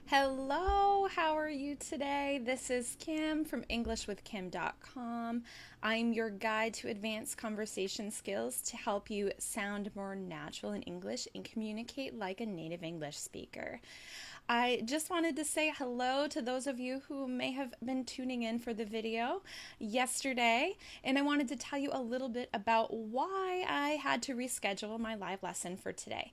Hello, how are you today? This is Kim from EnglishWithKim.com. I'm your guide to advanced conversation skills to help you sound more natural in English and communicate like a native English speaker. I just wanted to say hello to those of you who may have been tuning in for the video yesterday, and I wanted to tell you a little bit about why I had to reschedule my live lesson for today.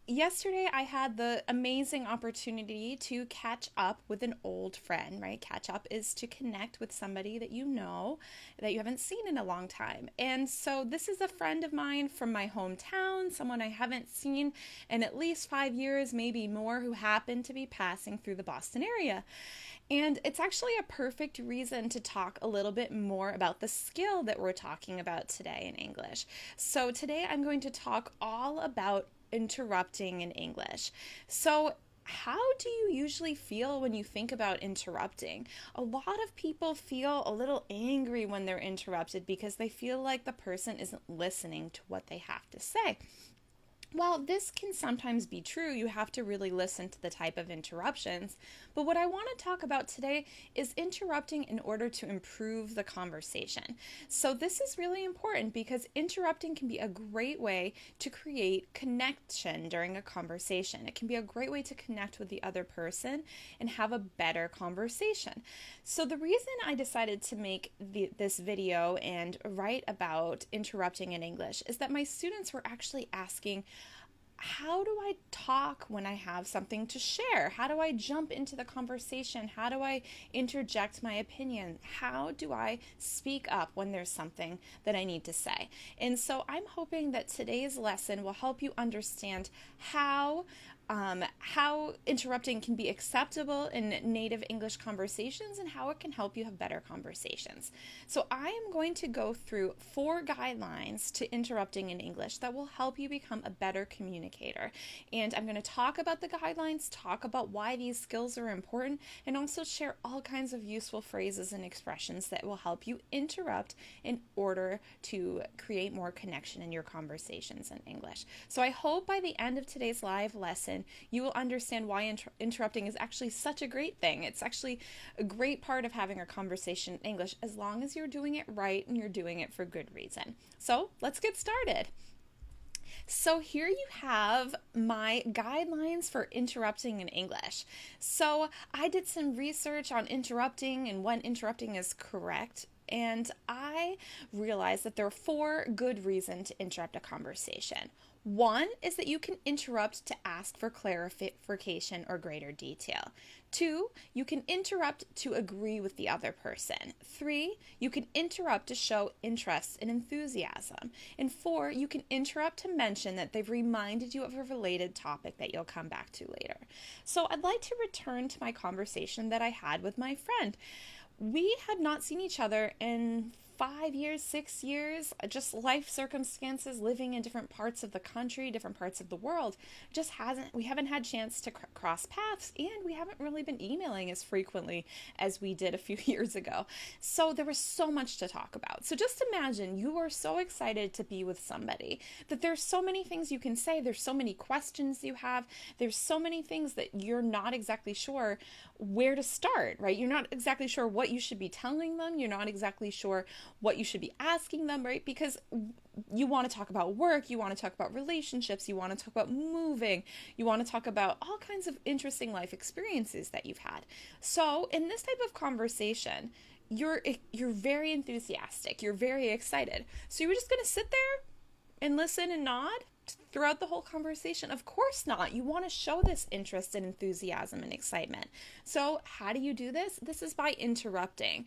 Yesterday I had the amazing opportunity to catch up with an old friend, right? Catch up is to connect with somebody that you know that you haven't seen in a long time. And so this is a friend of mine from my hometown, someone I haven't seen in at least 5 years, maybe more, who happened to be passing through the Boston area. And it's actually a perfect reason to talk a little bit more about the skill that we're talking about today in English. So today I'm going to talk all about interrupting in English. So, how do you usually feel when you think about interrupting? A lot of people feel a little angry when they're interrupted because they feel like the person isn't listening to what they have to say. Well, this can sometimes be true. You have to really listen to the type of interruptions. But what I want to talk about today is interrupting in order to improve the conversation. So this is really important because interrupting can be a great way to create connection during a conversation. It can be a great way to connect with the other person and have a better conversation. So the reason I decided to make this video and write about interrupting in English is that my students were actually asking, how do I talk when I have something to share? How do I jump into the conversation? How do I interject my opinion? How do I speak up when there's something that I need to say? And so I'm hoping that today's lesson will help you understand how interrupting can be acceptable in native English conversations and how it can help you have better conversations. So I am going to go through 4 guidelines to interrupting in English that will help you become a better communicator. And I'm going to talk about the guidelines, talk about why these skills are important, and also share all kinds of useful phrases and expressions that will help you interrupt in order to create more connection in your conversations in English. So I hope by the end of today's live lesson, you will understand why interrupting is actually such a great thing. It's actually a great part of having a conversation in English as long as you're doing it right and you're doing it for good reason. So let's get started. So here you have my guidelines for interrupting in English. So I did some research on interrupting and when interrupting is correct. And I realized that there are 4 good reasons to interrupt a conversation. One is that you can interrupt to ask for clarification or greater detail. 2, you can interrupt to agree with the other person. 3, you can interrupt to show interest and enthusiasm. And 4, you can interrupt to mention that they've reminded you of a related topic that you'll come back to later. So I'd like to return to my conversation that I had with my friend. We had not seen each other in 5 years, 6 years, just life circumstances, living in different parts of the country, different parts of the world, we haven't had a chance to cross paths, and we haven't really been emailing as frequently as we did a few years ago. So there was so much to talk about. So just imagine you are so excited to be with somebody that there's so many things you can say, there's so many questions you have, there's so many things that you're not exactly sure where to start, right? You're not exactly sure what you should be telling them, you're not exactly sure what you should be asking them, right? Because you want to talk about work, you want to talk about relationships, you want to talk about moving, you want to talk about all kinds of interesting life experiences that you've had. So in this type of conversation, you're very enthusiastic, you're very excited. So you're just going to sit there and listen and nod throughout the whole conversation? Of course not. You want to show this interest and enthusiasm and excitement. So how do you do this? This is by interrupting.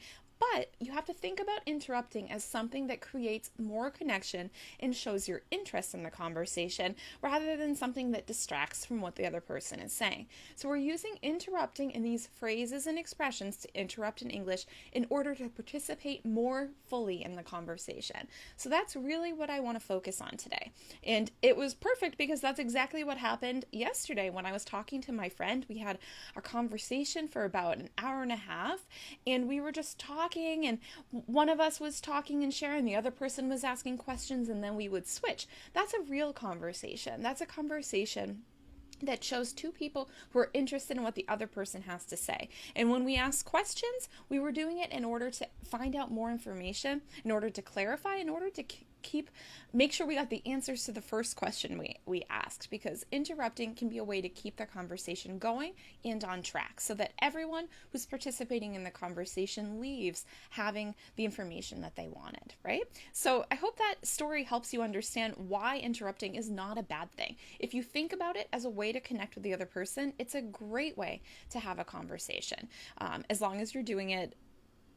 But you have to think about interrupting as something that creates more connection and shows your interest in the conversation rather than something that distracts from what the other person is saying. So we're using interrupting in these phrases and expressions to interrupt in English in order to participate more fully in the conversation. So that's really what I want to focus on today. And it was perfect because that's exactly what happened yesterday when I was talking to my friend. We had a conversation for about an hour and a half, and we were just talking, and one of us was talking and sharing, the other person was asking questions, and then we would switch. That's a real conversation. That's a conversation that shows two people who are interested in what the other person has to say. And when we ask questions, we were doing it in order to find out more information, in order to clarify, in order to make sure we got the answers to the first question we asked, because interrupting can be a way to keep the conversation going and on track so that everyone who's participating in the conversation leaves having the information that they wanted, right? So I hope that story helps you understand why interrupting is not a bad thing. If you think about it as a way to connect with the other person, it's a great way to have a conversation, as long as you're doing it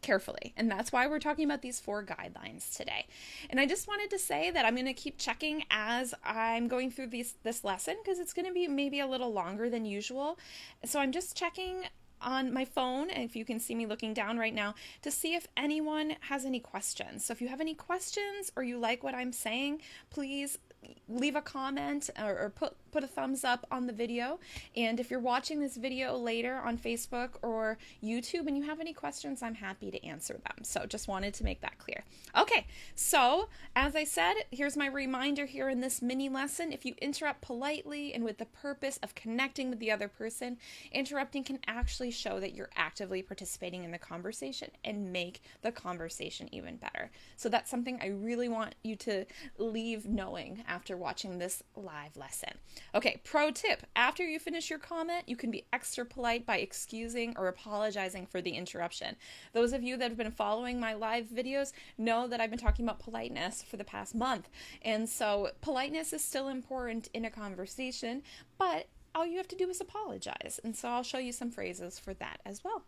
carefully. And that's why we're talking about these 4 guidelines today. And I just wanted to say that I'm going to keep checking as I'm going through this lesson, because it's going to be maybe a little longer than usual. So I'm just checking on my phone, and if you can see me looking down right now, to see if anyone has any questions. So if you have any questions or you like what I'm saying, please leave a comment or put a thumbs up on the video. And if you're watching this video later on Facebook or YouTube and you have any questions, I'm happy to answer them. So just wanted to make that clear. Okay, so as I said, here's my reminder here in this mini lesson. If you interrupt politely and with the purpose of connecting with the other person, interrupting can actually show that you're actively participating in the conversation and make the conversation even better. So that's something I really want you to leave knowing after watching this live lesson. Okay, pro tip. After you finish your comment, you can be extra polite by excusing or apologizing for the interruption. Those of you that have been following my live videos know that I've been talking about politeness for the past month. And so politeness is still important in a conversation, but all you have to do is apologize. And so I'll show you some phrases for that as well.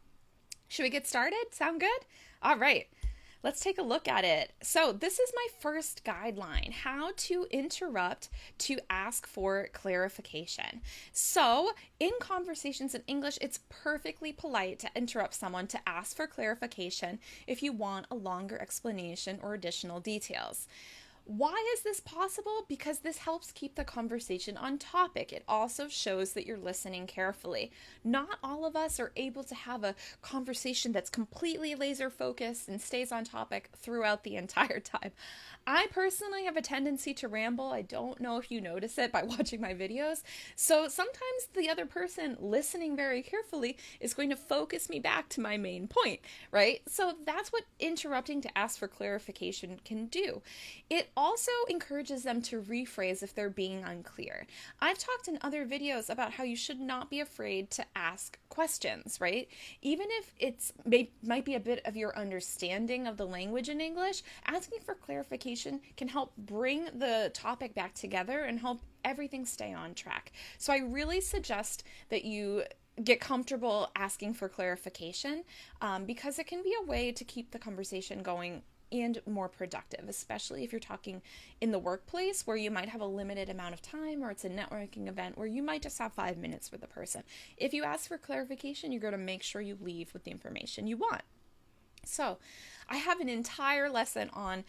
Should we get started? Sound good? All right. Let's take a look at it. So this is my first guideline, how to interrupt to ask for clarification. So in conversations in English, it's perfectly polite to interrupt someone to ask for clarification if you want a longer explanation or additional details. Why is this possible? Because this helps keep the conversation on topic. It also shows that you're listening carefully. Not all of us are able to have a conversation that's completely laser focused and stays on topic throughout the entire time. I personally have a tendency to ramble. I don't know if you notice it by watching my videos. So sometimes the other person listening very carefully is going to focus me back to my main point, right? So that's what interrupting to ask for clarification can do. It also encourages them to rephrase if they're being unclear. I've talked in other videos about how you should not be afraid to ask questions, right? Even if it's might be a bit of your understanding of the language in English, asking for clarification can help bring the topic back together and help everything stay on track. So I really suggest that you get comfortable asking for clarification, because it can be a way to keep the conversation going and more productive, especially if you're talking in the workplace where you might have a limited amount of time, or it's a networking event where you might just have 5 minutes with the person. If you ask for clarification, you're going to make sure you leave with the information you want. So I have an entire lesson on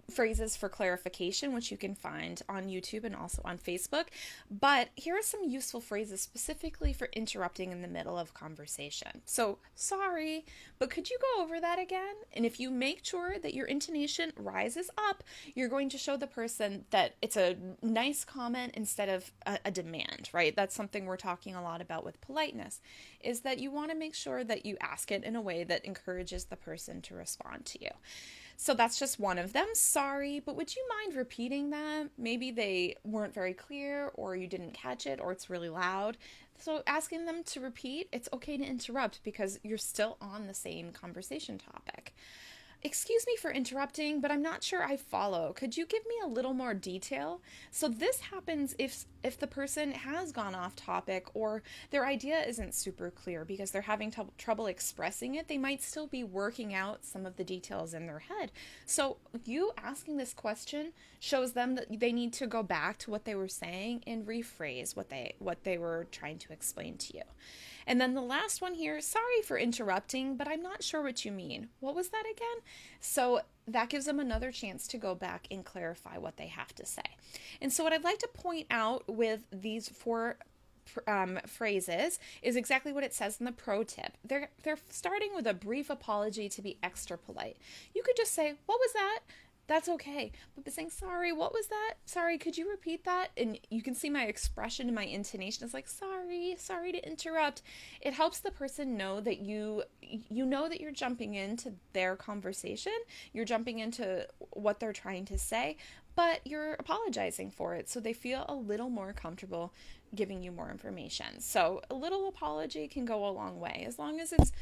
phrases for clarification, which you can find on YouTube and also on Facebook. But here are some useful phrases specifically for interrupting in the middle of conversation. So, sorry, but could you go over that again? And if you make sure that your intonation rises up, you're going to show the person that it's a nice comment instead of a demand, right? That's something we're talking a lot about with politeness, is that you want to make sure that you ask it in a way that encourages the person to respond to you. So that's just one of them. Sorry, but would you mind repeating that? Maybe they weren't very clear, or you didn't catch it, or it's really loud. So asking them to repeat, it's okay to interrupt because you're still on the same conversation topic. Excuse me for interrupting, but I'm not sure I follow. Could you give me a little more detail? So this happens if the person has gone off topic or their idea isn't super clear because they're having trouble expressing it. They might still be working out some of the details in their head. So you asking this question shows them that they need to go back to what they were saying and rephrase what they were trying to explain to you. And then the last one here, sorry for interrupting, but I'm not sure what you mean. What was that again? So that gives them another chance to go back and clarify what they have to say. And so what I'd like to point out with these 4 phrases is exactly what it says in the pro tip. They're starting with a brief apology to be extra polite. You could just say, what was that? That's okay. But by saying, sorry, what was that? Sorry, could you repeat that? And you can see my expression and my intonation is like, sorry to interrupt. It helps the person know that you know that you're jumping into their conversation. You're jumping into what they're trying to say, but you're apologizing for it. So they feel a little more comfortable giving you more information. So a little apology can go a long way, as long as it's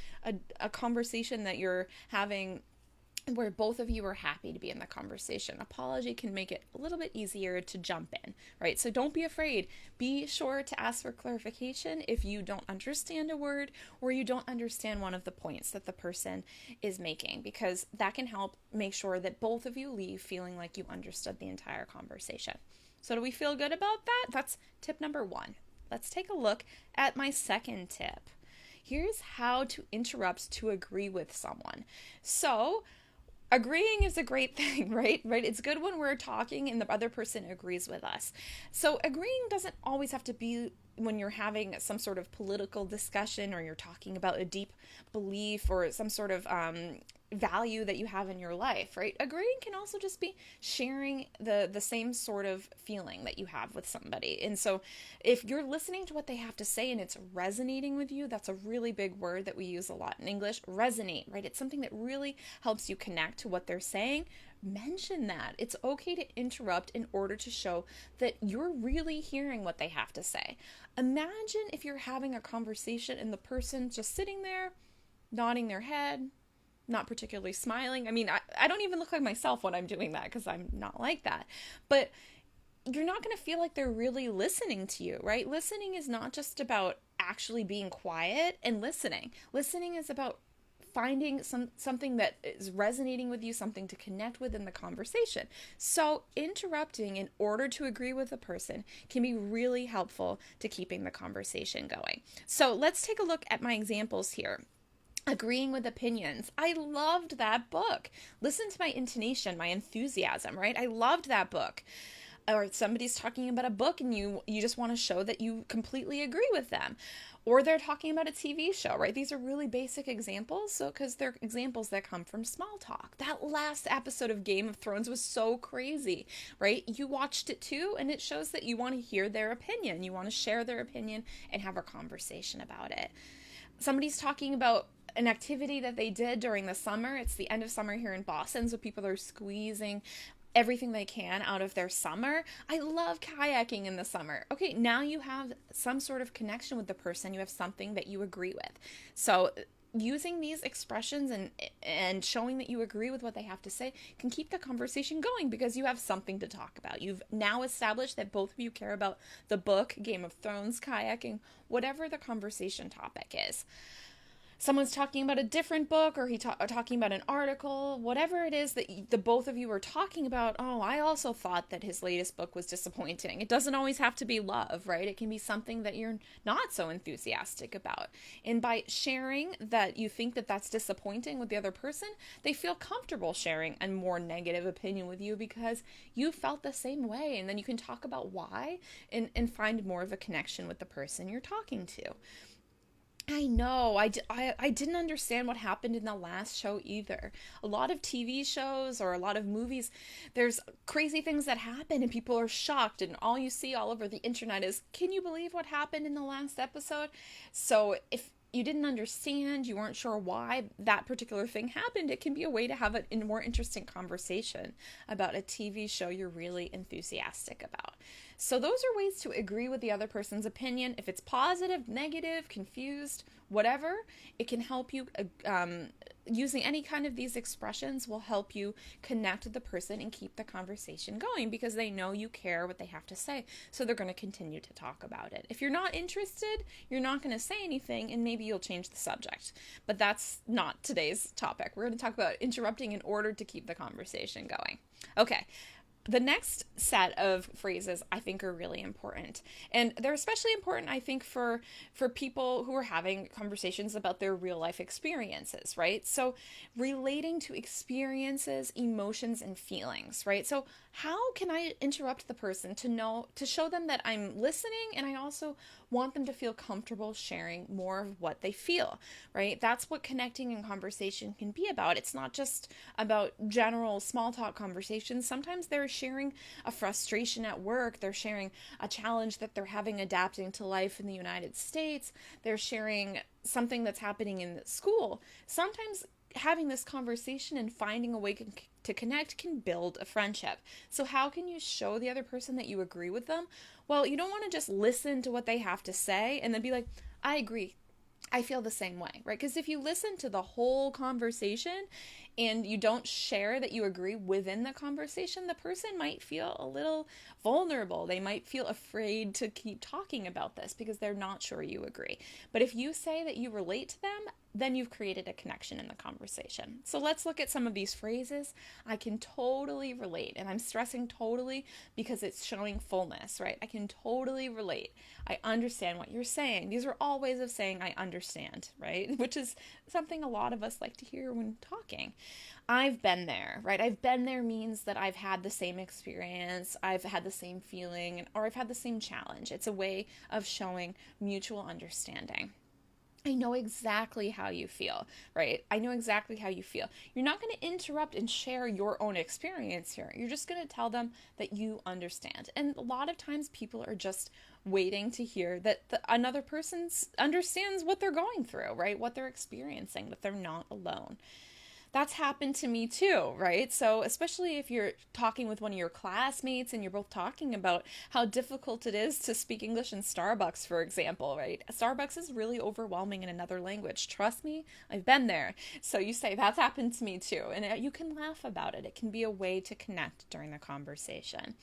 a conversation that you're having where both of you are happy to be in the conversation. Apology can make it a little bit easier to jump in, right? So don't be afraid. Be sure to ask for clarification if you don't understand a word or you don't understand one of the points that the person is making, because that can help make sure that both of you leave feeling like you understood the entire conversation. So do we feel good about that? That's tip number 1. Let's take a look at my second tip. Here's how to interrupt to agree with someone. So agreeing is a great thing, right? It's good when we're talking and the other person agrees with us. So agreeing doesn't always have to be when you're having some sort of political discussion or you're talking about a deep belief or some sort of value that you have in your life, right? Agreeing can also just be sharing the same sort of feeling that you have with somebody. And so if you're listening to what they have to say and it's resonating with you, that's a really big word that we use a lot in English, resonate, right? It's something that really helps you connect to what they're saying. Mention that. It's okay to interrupt in order to show that you're really hearing what they have to say. Imagine if you're having a conversation and the person's just sitting there, nodding their head, not particularly smiling. I mean, I don't even look like myself when I'm doing that because I'm not like that. But you're not going to feel like they're really listening to you, right? Listening is not just about actually being quiet and listening. Listening is about finding something that is resonating with you, something to connect with in the conversation. So interrupting in order to agree with a person can be really helpful to keeping the conversation going. So let's take a look at my examples here. Agreeing with opinions. I loved that book. Listen to my intonation, my enthusiasm, right? I loved that book. Or somebody's talking about a book and you just want to show that you completely agree with them. Or they're talking about a TV show, right? These are really basic examples, so because they're examples that come from small talk. That last episode of Game of Thrones was so crazy, right? You watched it too, and it shows that you want to hear their opinion. You want to share their opinion and have a conversation about it. Somebody's talking about an activity that they did during the summer. It's the end of summer here in Boston, so people are squeezing everything they can out of their summer. I love kayaking in the summer. Okay, now you have some sort of connection with the person. You have something that you agree with. So using these expressions and showing that you agree with what they have to say can keep the conversation going because you have something to talk about. You've now established that both of you care about the book, Game of Thrones, kayaking, whatever the conversation topic is. Someone's talking about a different book or talking about an article, whatever it is that the both of you are talking about. Oh, I also thought that his latest book was disappointing. It doesn't always have to be love, right? It can be something that you're not so enthusiastic about. And by sharing that you think that that's disappointing with the other person, they feel comfortable sharing a more negative opinion with you because you felt the same way. And then you can talk about why and find more of a connection with the person you're talking to. I know. I didn't understand what happened in the last show either. A lot of TV shows or a lot of movies, there's crazy things that happen and people are shocked and all you see all over the internet is, can you believe what happened in the last episode? So if you didn't understand, you weren't sure why that particular thing happened, it can be a way to have a more interesting conversation about a TV show you're really enthusiastic about. So those are ways to agree with the other person's opinion. If it's positive, negative, confused, whatever, it can help you, using any kind of these expressions will help you connect with the person and keep the conversation going because they know you care what they have to say. So they're going to continue to talk about it. If you're not interested, you're not going to say anything and maybe you'll change the subject. But that's not today's topic. We're going to talk about interrupting in order to keep the conversation going. Okay. The next set of phrases I think are really important. And they're especially important, I think, for people who are having conversations about their real life experiences, right? So relating to experiences, emotions, and feelings, right? So how can I interrupt the person to show them that I'm listening, and I also want them to feel comfortable sharing more of what they feel, right? That's what connecting in conversation can be about. It's not just about general small talk conversations. Sometimes they're sharing a frustration at work. They're sharing a challenge that they're having adapting to life in the United States. They're sharing something that's happening in school. Sometimes having this conversation and finding a way to connect can build a friendship. So how can you show the other person that you agree with them? Well, you don't want to just listen to what they have to say and then be like, I agree. I feel the same way, right? Because if you listen to the whole conversation and you don't share that you agree within the conversation, the person might feel a little vulnerable. They might feel afraid to keep talking about this because they're not sure you agree. But if you say that you relate to them, then you've created a connection in the conversation. So let's look at some of these phrases. I can totally relate, and I'm stressing totally because it's showing fullness, right? I can totally relate. I understand what you're saying. These are all ways of saying I understand, right? Which is something a lot of us like to hear when talking. I've been there, right? I've been there means that I've had the same experience, I've had the same feeling, or I've had the same challenge. It's a way of showing mutual understanding. I know exactly how you feel, right? I know exactly how you feel. You're not going to interrupt and share your own experience here. You're just going to tell them that you understand. And a lot of times people are just waiting to hear that another person understands what they're going through, right? What they're experiencing, that they're not alone. That's happened to me too, right? So especially if you're talking with one of your classmates and you're both talking about how difficult it is to speak English in Starbucks, for example, right? Starbucks is really overwhelming in another language. Trust me, I've been there. So you say, that's happened to me too. And you can laugh about it. It can be a way to connect during the conversation.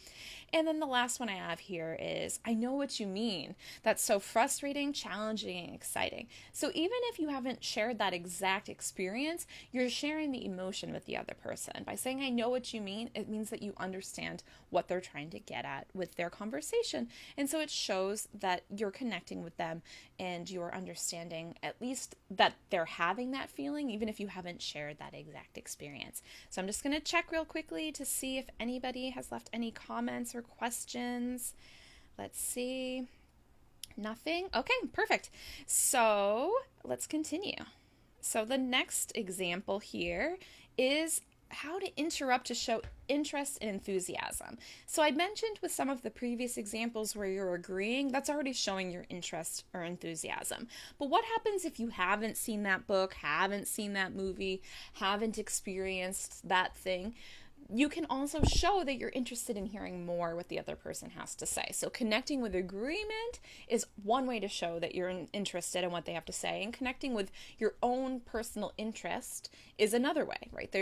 And then the last one I have here is, I know what you mean. That's so frustrating, challenging, and exciting. So even if you haven't shared that exact experience, you're sharing the emotion with the other person. By saying, I know what you mean, it means that you understand what they're trying to get at with their conversation. And so it shows that you're connecting with them and you're understanding at least that they're having that feeling, even if you haven't shared that exact experience. So I'm just going to check real quickly to see if anybody has left any comments or questions. Let's see. Nothing? Okay, perfect. So let's continue. So the next example here is how to interrupt to show interest and enthusiasm. So I mentioned with some of the previous examples where you're agreeing, that's already showing your interest or enthusiasm. But what happens if you haven't seen that book, haven't seen that movie, haven't experienced that thing? You can also show that you're interested in hearing more what the other person has to say. So connecting with agreement is one way to show that you're interested in what they have to say, and connecting with your own personal interest is another way, right?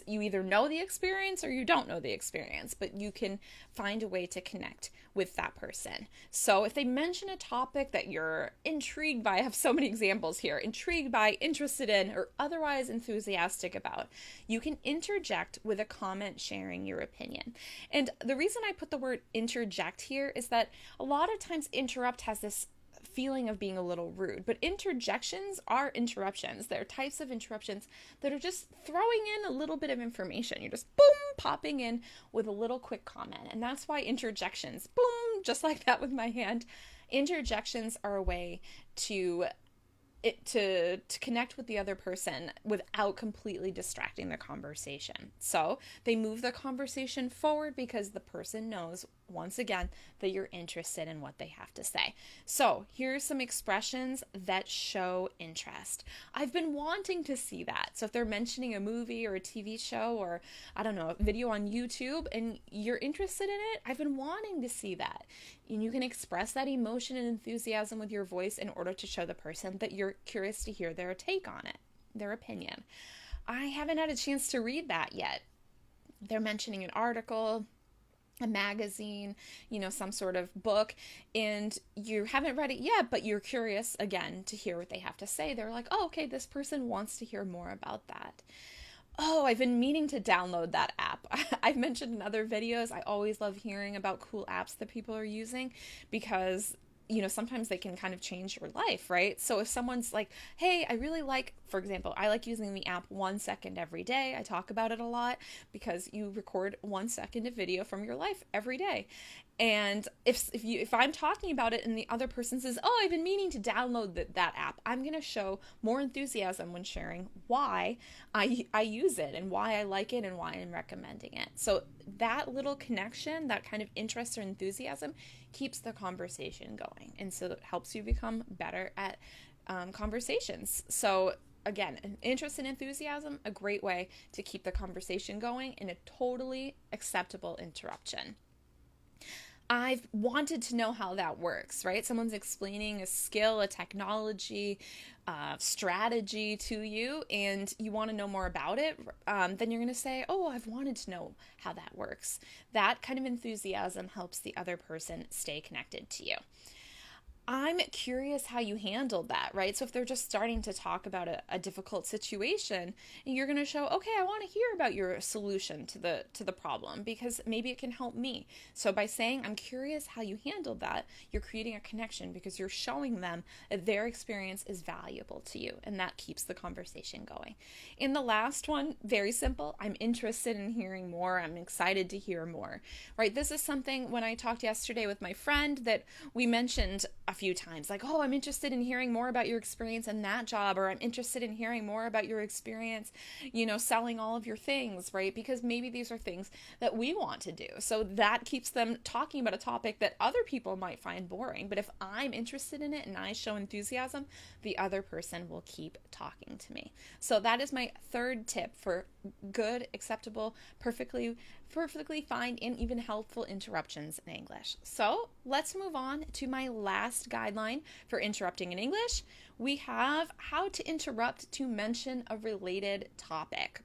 You either know the experience or you don't know the experience, but you can find a way to connect with that person. So if they mention a topic that you're intrigued by, I have so many examples here, intrigued by, interested in, or otherwise enthusiastic about, you can interject with a comment sharing your opinion. And the reason I put the word interject here is that a lot of times interrupt has this feeling of being a little rude, but interjections are interruptions. They're types of interruptions that are just throwing in a little bit of information. You're just boom, popping in with a little quick comment. And that's why interjections, boom, just like that with my hand, interjections are a way to connect with the other person without completely distracting the conversation. So they move the conversation forward because the person knows, once again, that you're interested in what they have to say. So here's some expressions that show interest. I've been wanting to see that. So if they're mentioning a movie or a TV show or, I don't know, a video on YouTube and you're interested in it, I've been wanting to see that. And you can express that emotion and enthusiasm with your voice in order to show the person that you're curious to hear their take on it, their opinion. I haven't had a chance to read that yet. They're mentioning an article, a magazine, some sort of book, and you haven't read it yet, but you're curious again to hear what they have to say. They're like, oh, okay, this person wants to hear more about that. Oh, I've been meaning to download that app. I've mentioned in other videos, I always love hearing about cool apps that people are using because, sometimes they can kind of change your life, right? So if someone's like, hey, I really like, for example, I like using the app 1 second every day. I talk about it a lot because you record 1 second of video from your life every day. And if I'm talking about it and the other person says, "Oh, I've been meaning to download that app," I'm going to show more enthusiasm when sharing why I use it and why I like it and why I'm recommending it. So that little connection, that kind of interest or enthusiasm, keeps the conversation going, and so it helps you become better at conversations. So again, an interest and enthusiasm, a great way to keep the conversation going in a totally acceptable interruption. I've wanted to know how that works, right? Someone's explaining a skill, a technology, strategy to you, and you want to know more about it. Then you're going to say, oh, I've wanted to know how that works. That kind of enthusiasm helps the other person stay connected to you. I'm curious how you handled that, right? So if they're just starting to talk about a difficult situation, you're going to show, okay, I want to hear about your solution to the problem because maybe it can help me. So by saying, I'm curious how you handled that, you're creating a connection because you're showing them that their experience is valuable to you, and that keeps the conversation going. And the last one, very simple, I'm interested in hearing more. I'm excited to hear more, right? This is something when I talked yesterday with my friend that we mentioned a few times, like, oh, I'm interested in hearing more about your experience in that job, or I'm interested in hearing more about your experience, selling all of your things, right? Because maybe these are things that we want to do. So that keeps them talking about a topic that other people might find boring. But if I'm interested in it and I show enthusiasm, the other person will keep talking to me. So that is my third tip for good, acceptable, perfectly fine, and even helpful interruptions in English. So let's move on to my last guideline for interrupting in English. We have how to interrupt to mention a related topic.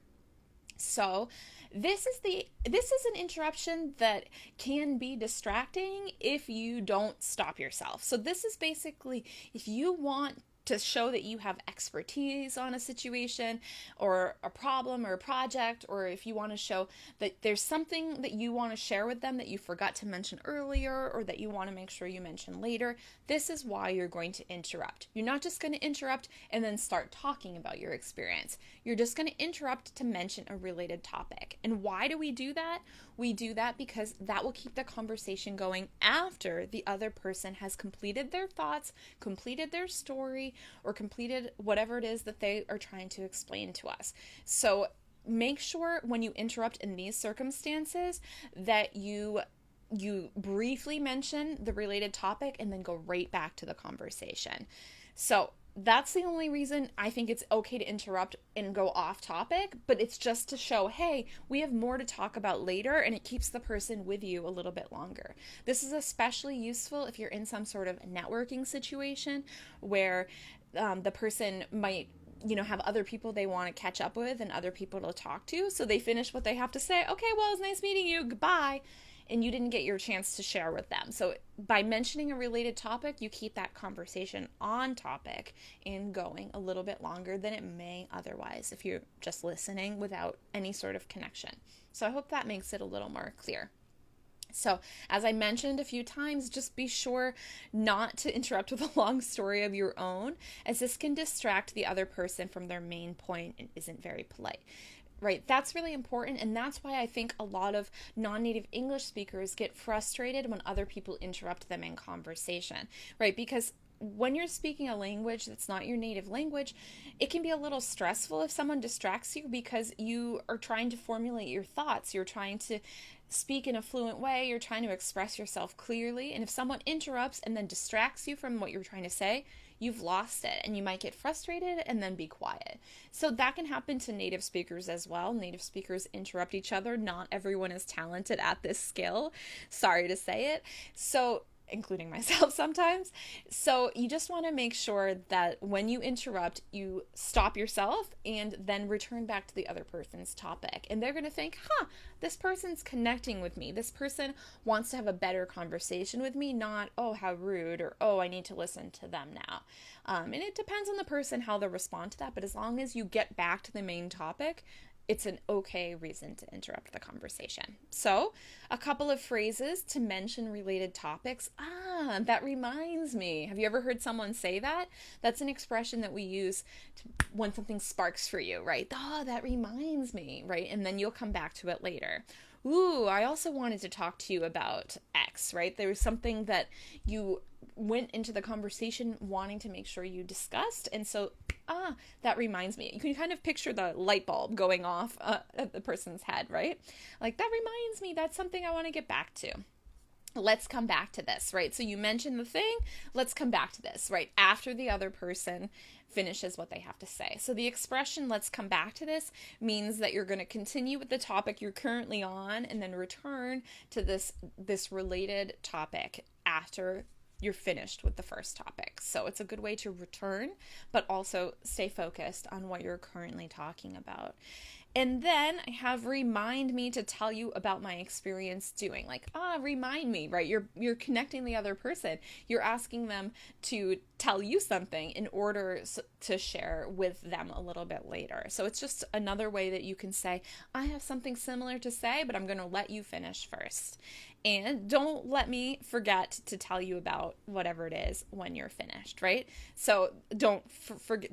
So this is an interruption that can be distracting if you don't stop yourself. So this is basically if you want to show that you have expertise on a situation or a problem or a project, or if you want to show that there's something that you want to share with them that you forgot to mention earlier or that you want to make sure you mention later, this is why you're going to interrupt. You're not just going to interrupt and then start talking about your experience. You're just going to interrupt to mention a related topic. And why do we do that? We do that because that will keep the conversation going after the other person has completed their thoughts, completed their story, or completed whatever it is that they are trying to explain to us. So make sure when you interrupt in these circumstances that you briefly mention the related topic and then go right back to the conversation. So that's the only reason I think it's okay to interrupt and go off topic, but it's just to show, hey, we have more to talk about later, and it keeps the person with you a little bit longer. This is especially useful if you're in some sort of networking situation where the person might have other people they want to catch up with and other people to talk to. So they finish what they have to say. Okay, well, it was nice meeting you. Goodbye. And you didn't get your chance to share with them. So by mentioning a related topic, you keep that conversation on topic and going a little bit longer than it may otherwise if you're just listening without any sort of connection. So I hope that makes it a little more clear. So, as I mentioned a few times, just be sure not to interrupt with a long story of your own, as this can distract the other person from their main point and isn't very polite. Right, that's really important, and that's why I think a lot of non-native English speakers get frustrated when other people interrupt them in conversation, right? Because when you're speaking a language that's not your native language, it can be a little stressful if someone distracts you because you are trying to formulate your thoughts. You're trying to speak in a fluent way. You're trying to express yourself clearly. And if someone interrupts and then distracts you from what you're trying to say, you've lost it and you might get frustrated and then be quiet. So that can happen to native speakers as well. Native speakers interrupt each other. Not everyone is talented at this skill. Sorry to say it. So including myself sometimes. So you just want to make sure that when you interrupt, you stop yourself and then return back to the other person's topic. And they're going to think, this person's connecting with me. This person wants to have a better conversation with me, not, oh, how rude, or, oh, I need to listen to them now. And it depends on the person how they'll respond to that. But as long as you get back to the main topic, it's an okay reason to interrupt the conversation. So, a couple of phrases to mention related topics. That reminds me. Have you ever heard someone say that? That's an expression that we use when something sparks for you, right? That reminds me, right? And then you'll come back to it later. I also wanted to talk to you about X, right? There was something that you went into the conversation wanting to make sure you discussed. And so, that reminds me. You can kind of picture the light bulb going off at the person's head, right? Like, that reminds me, that's something I want to get back to. Let's come back to this, right? So you mentioned the thing, let's come back to this, right? After the other person finishes what they have to say. So the expression, let's come back to this, means that you're going to continue with the topic you're currently on and then return to this related topic after you're finished with the first topic. So it's a good way to return, but also stay focused on what you're currently talking about. And then I have remind me to tell you about my experience doing. Like, remind me, right? You're connecting the other person. You're asking them to tell you something in order to share with them a little bit later. So it's just another way that you can say, I have something similar to say, but I'm going to let you finish first. And don't let me forget to tell you about whatever it is when you're finished, right? So don't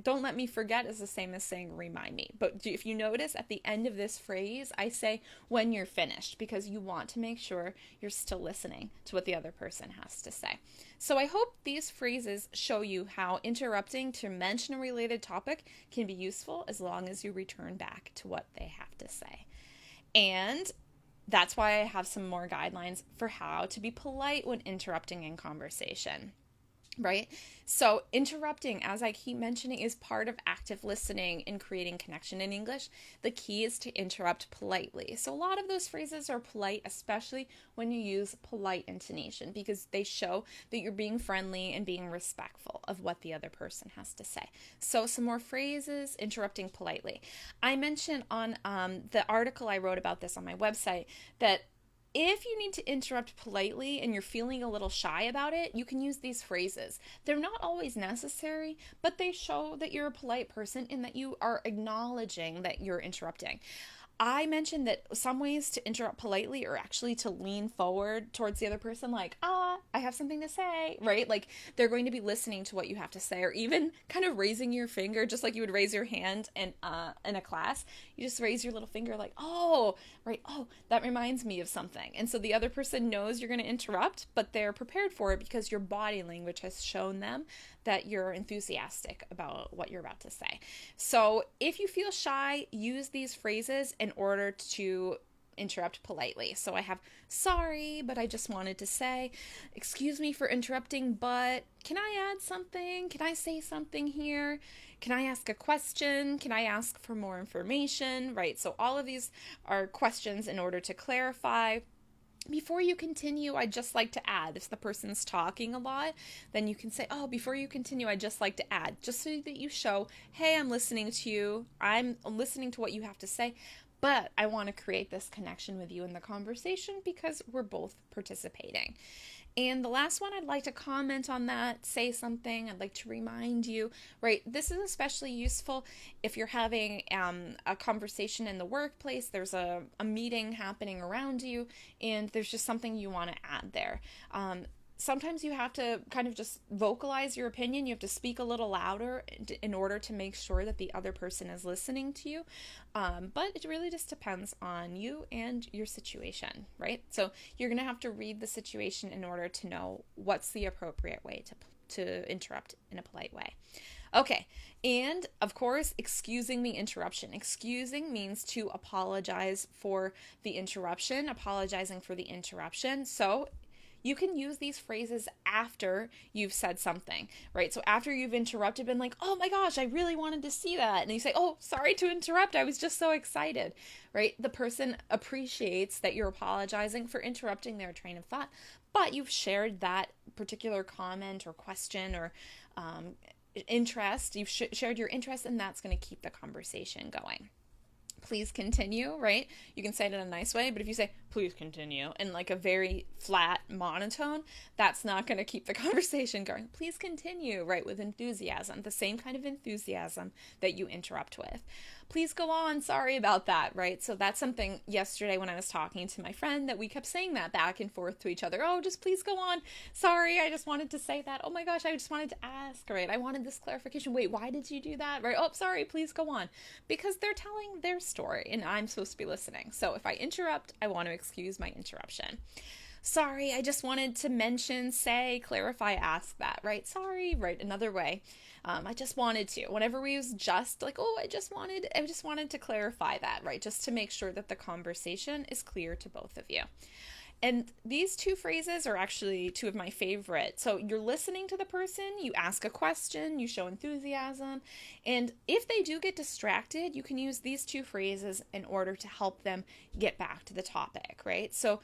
let me forget is the same as saying remind me. But if you notice at the end of this phrase, I say when you're finished, because you want to make sure you're still listening to what the other person has to say. So I hope these phrases show you how interrupting to mention a related topic can be useful as long as you return back to what they have to say. And that's why I have some more guidelines for how to be polite when interrupting in conversation, right? So interrupting, as I keep mentioning, is part of active listening and creating connection in English. The key is to interrupt politely. So a lot of those phrases are polite, especially when you use polite intonation, because they show that you're being friendly and being respectful of what the other person has to say. So some more phrases, interrupting politely. I mentioned on the article I wrote about this on my website that if you need to interrupt politely and you're feeling a little shy about it, you can use these phrases. They're not always necessary, but they show that you're a polite person and that you are acknowledging that you're interrupting. I mentioned that some ways to interrupt politely are actually to lean forward towards the other person, like, I have something to say, right? Like they're going to be listening to what you have to say, or even kind of raising your finger, just like you would raise your hand in a class. You just raise your little finger like, that reminds me of something. And so the other person knows you're going to interrupt, but they're prepared for it because your body language has shown them that you're enthusiastic about what you're about to say. So if you feel shy, use these phrases in order to interrupt politely. So I have, sorry, but I just wanted to say, excuse me for interrupting, but can I add something? Can I say something here? Can I ask a question? Can I ask for more information? Right? So all of these are questions in order to clarify. Before you continue, I'd just like to add. If the person's talking a lot, then you can say, before you continue, I'd just like to add, just so that you show, hey, I'm listening to you. I'm listening to what you have to say, but I want to create this connection with you in the conversation because we're both participating. And the last one, I'd like to comment on that, say something, I'd like to remind you, right? This is especially useful if you're having a conversation in the workplace, there's a meeting happening around you, and there's just something you want to add there. Sometimes you have to kind of just vocalize your opinion. You have to speak a little louder in order to make sure that the other person is listening to you. But it really just depends on you and your situation, right? So you're going to have to read the situation in order to know what's the appropriate way to interrupt in a polite way. Okay, and of course, excusing the interruption. Excusing means to apologize for the interruption, apologizing for the interruption. So you can use these phrases after you've said something, right? So after you've interrupted, been like, oh my gosh, I really wanted to see that. And you say, oh, sorry to interrupt. I was just so excited, right? The person appreciates that you're apologizing for interrupting their train of thought, but you've shared that particular comment or question or interest. You've shared your interest, and that's going to keep the conversation going. please continue, right? You can say it in a nice way, but if you say, please continue, in like a very flat monotone, that's not going to keep the conversation going. Please continue, right? With enthusiasm, the same kind of enthusiasm that you interrupt with. Please go on, sorry about that, right? So that's something yesterday when I was talking to my friend that we kept saying that back and forth to each other. Oh, just please go on. Sorry, I just wanted to say that. Oh my gosh, I just wanted to ask, right? I wanted this clarification. Wait, why did you do that? Right? Oh, sorry, please go on. Because they're telling their story and I'm supposed to be listening. So if I interrupt, I want to excuse my interruption. Sorry, I just wanted to mention, say, clarify, ask that, right? Sorry, right? Another way. I just wanted to. Whenever we use just, like, oh, I just wanted to clarify that, right? Just to make sure that the conversation is clear to both of you. And these two phrases are actually two of my favorite. So you're listening to the person, you ask a question, you show enthusiasm, and if they do get distracted, you can use these two phrases in order to help them get back to the topic, right? So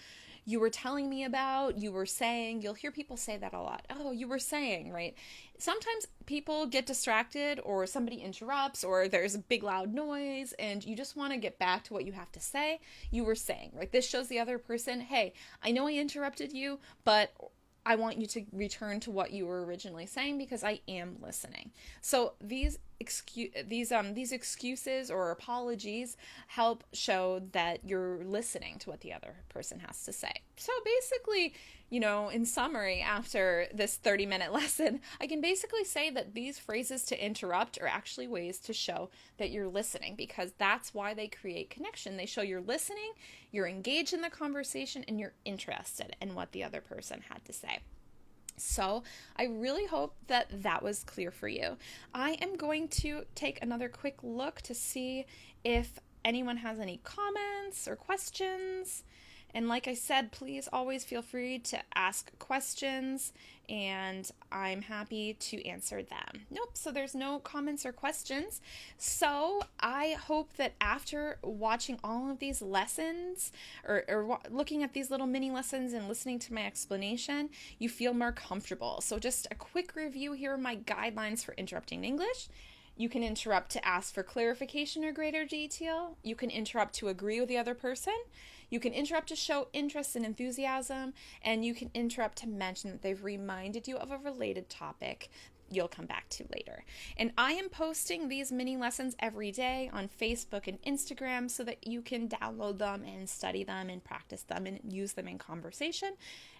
you were telling me about, you were saying, you'll hear people say that a lot. Oh, you were saying, right? Sometimes people get distracted or somebody interrupts or there's a big loud noise and you just want to get back to what you have to say. You were saying, right? This shows the other person, hey, I know I interrupted you, but I want you to return to what you were originally saying because I am listening. So these excuses or apologies help show that you're listening to what the other person has to say. So basically, in summary, after this 30-minute lesson, I can basically say that these phrases to interrupt are actually ways to show that you're listening because that's why they create connection. They show you're listening, you're engaged in the conversation, and you're interested in what the other person had to say. So I really hope that that was clear for you. I am going to take another quick look to see if anyone has any comments or questions. And like I said, please always feel free to ask questions and I'm happy to answer them. Nope, so there's no comments or questions. So I hope that after watching all of these lessons or looking at these little mini lessons and listening to my explanation, you feel more comfortable. So just a quick review here are my guidelines for interrupting English. You can interrupt to ask for clarification or greater detail. You can interrupt to agree with the other person. You can interrupt to show interest and enthusiasm, and you can interrupt to mention that they've reminded you of a related topic you'll come back to later. And I am posting these mini lessons every day on Facebook and Instagram so that you can download them and study them and practice them and use them in conversation.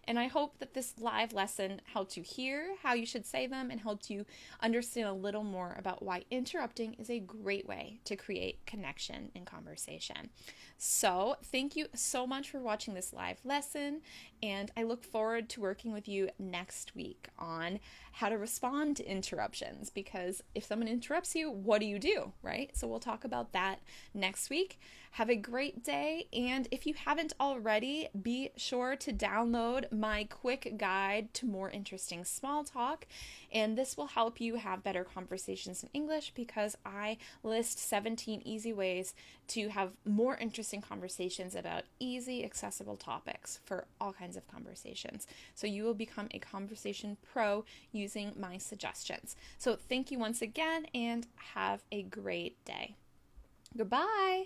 And I hope that this live lesson helped you hear how you should say them and helped you understand a little more about why interrupting is a great way to create connection in conversation. So thank you so much for watching this live lesson, and I look forward to working with you next week on how to respond to interruptions, because if someone interrupts you, what do you do, right? So we'll talk about that next week. Have a great day, and if you haven't already, be sure to download my quick guide to more interesting small talk, and this will help you have better conversations in English because I list 17 easy ways to have more interesting conversations about easy, accessible topics for all kinds of conversations. So you will become a conversation pro using my suggestions. So thank you once again and have a great day. Goodbye.